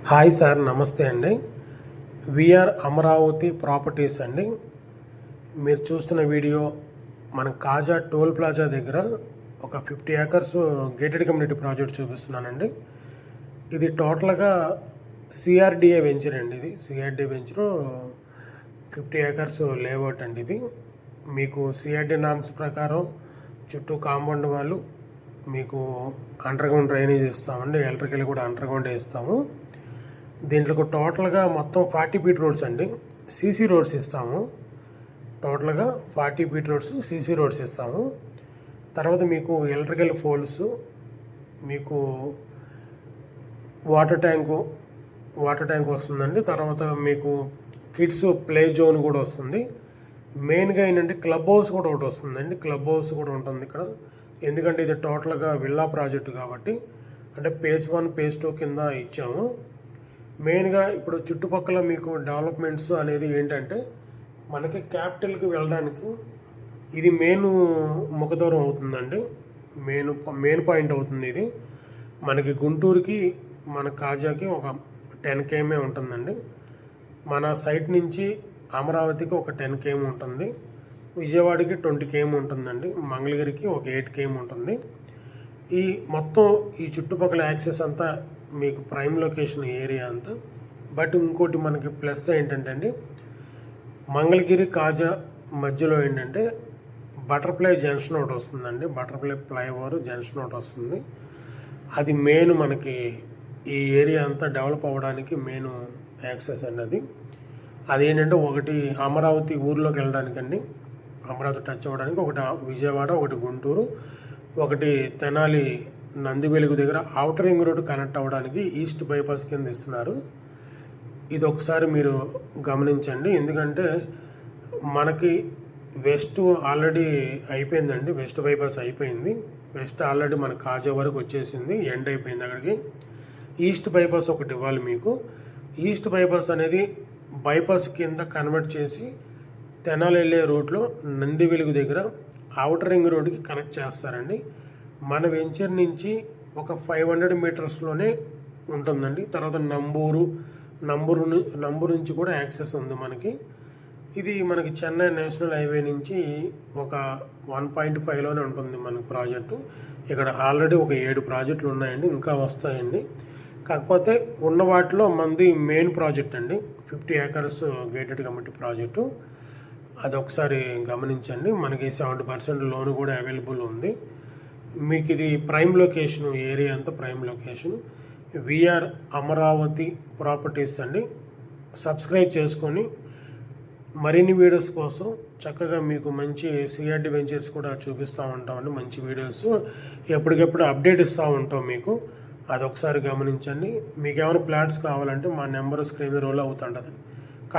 Hi sir, నమస్తే అండి. VR Amaravati properties అండి. మీరు చూస్తున్న వీడియో మన కాజా టోల్ ప్లాజా దగ్గర ఒక 50 ఏకర్స్ గేటెడ్ కమ్యూనిటీ ప్రాజెక్ట్ చూపిస్తున్నానండి. ఇది టోటల్గా సిఆర్డిఏ వెంచర్ అండి. ఇది సిఆర్డిఏ వెంచరు 50 ఏకర్స్ లేఅవుట్ అండి. ఇది మీకు సిఆర్డి నామ్స్ ప్రకారం చుట్టూ కాంపౌండ్ వాళ్ళు మీకు అండర్గ్రౌండ్ డ్రైనేజ్ ఇస్తామండి. ఎలక్ట్రికల్ కూడా అండర్గ్రౌండ్ ఇస్తాము. దీంట్లో టోటల్గా మొత్తం 40 ఫీట్ రోడ్స్ అండి. సీసీ రోడ్స్ ఇస్తాము. టోటల్గా 40 ఫీట్ రోడ్స్ సీసీ రోడ్స్ ఇస్తాము. తర్వాత మీకు ఎలక్ట్రికల్ పోల్స్, మీకు వాటర్ ట్యాంక్ వస్తుందండి. తర్వాత మీకు కిడ్స్ ప్లే జోన్ కూడా వస్తుంది. మెయిన్గా ఏంటంటే క్లబ్ హౌస్ కూడా ఒకటి వస్తుందండి. క్లబ్ హౌస్ కూడా ఉంటుంది ఇక్కడ. ఎందుకంటే ఇది టోటల్గా విల్లా ప్రాజెక్టు కాబట్టి, అంటే phase 1 phase 2 కింద ఇచ్చాము. మెయిన్గా ఇప్పుడు చుట్టుపక్కల మీకు డెవలప్మెంట్స్ అనేది ఏంటంటే, మనకి క్యాపిటల్కి వెళ్ళడానికి ఇది మెయిన్ ముఖదూరం అవుతుందండి. మెయిన్ పాయింట్ అవుతుంది ఇది. మనకి గుంటూరుకి మన కాజాకి ఒక 10 km ఉంటుందండి. మన సైట్ నుంచి అమరావతికి ఒక 10 km ఉంటుంది. విజయవాడకి 20 km ఉంటుందండి. మంగళగిరికి ఒక 8 km ఉంటుంది. ఈ మొత్తం ఈ చుట్టుపక్కల యాక్సెస్ అంతా మీకు ప్రైమ్ లొకేషన్ ఏరియా అంతా. బట్ ఇంకోటి మనకి ప్లస్ ఏంటంటే అండి, మంగళగిరి కాజా మధ్యలో ఏంటంటే బటర్ఫ్లై జంక్షన్ ఒకటి వస్తుందండి. బటర్ఫ్లై ఫ్లైఓవర్ జంక్షన్ ఒకటి వస్తుంది. అది మెయిన్ మనకి ఈ ఏరియా అంతా డెవలప్ అవ్వడానికి మెయిన్ యాక్సెస్ అండి. అదేంటంటే ఒకటి అమరావతి ఊర్లోకి వెళ్ళడానికండి, అమరావతి టచ్ అవ్వడానికి ఒకటి విజయవాడ, ఒకటి గుంటూరు, ఒకటి తెనాలి నంది వెలుగు దగ్గర ఔటర్ రింగ్ రోడ్ కనెక్ట్ అవ్వడానికి ఈస్ట్ బైపాస్ కింద ఇస్తున్నారు. ఇది ఒకసారి మీరు గమనించండి. ఎందుకంటే మనకి వెస్ట్ ఆల్రెడీ అయిపోయిందండి. వెస్ట్ బైపాస్ అయిపోయింది. వెస్ట్ ఆల్రెడీ మన కాజా వరకు వచ్చేసింది, ఎండ్ అయిపోయింది అక్కడికి. ఈస్ట్ బైపాస్ ఒకటి ఇవ్వాలి మీకు. ఈస్ట్ బైపాస్ అనేది బైపాస్ కింద కన్వర్ట్ చేసి తెనాలి వెళ్ళే రూట్లో నంది వెలుగు దగ్గర ఔటర్ రింగ్ రోడ్కి కనెక్ట్ చేస్తారండి. మన వెంచర్ నుంచి ఒక 500 మీటర్స్లోనే ఉంటుందండి. తర్వాత నంబూరు నుంచి కూడా యాక్సెస్ ఉంది మనకి. ఇది మనకి చెన్నై నేషనల్ హైవే నుంచి ఒక 1.5లోనే ఉంటుంది మనకి ప్రాజెక్టు. ఇక్కడ ఆల్రెడీ ఒక 7 ప్రాజెక్టులు ఉన్నాయండి, ఇంకా వస్తాయండి. కాకపోతే ఉన్న వాటిలో మనది మెయిన్ ప్రాజెక్ట్ అండి, 50 ఏకర్స్ గేటెడ్ కమ్యూనిటీ ప్రాజెక్టు. అది ఒకసారి గమనించండి. మనకి 70% లోన్ కూడా అవైలబుల్ ఉంది. మీకు ఇది ప్రైమ్ లొకేషన్, ఏరియా అంతా prime location. VR Amaravati properties అండి. సబ్స్క్రైబ్ చేసుకొని మరిన్ని వీడియోస్ కోసం చక్కగా మీకు మంచి సిఆర్డి వెంచర్స్ కూడా చూపిస్తూ ఉంటామండి. మంచి వీడియోస్ ఎప్పటికెప్పుడు అప్డేట్ ఇస్తూ ఉంటాం మీకు. అదొకసారి గమనించండి. మీకు ఏమైనా ప్లాట్స్ కావాలంటే మా నెంబర్ స్క్రీన్ మీద రోల్ అవుతుంటుంది.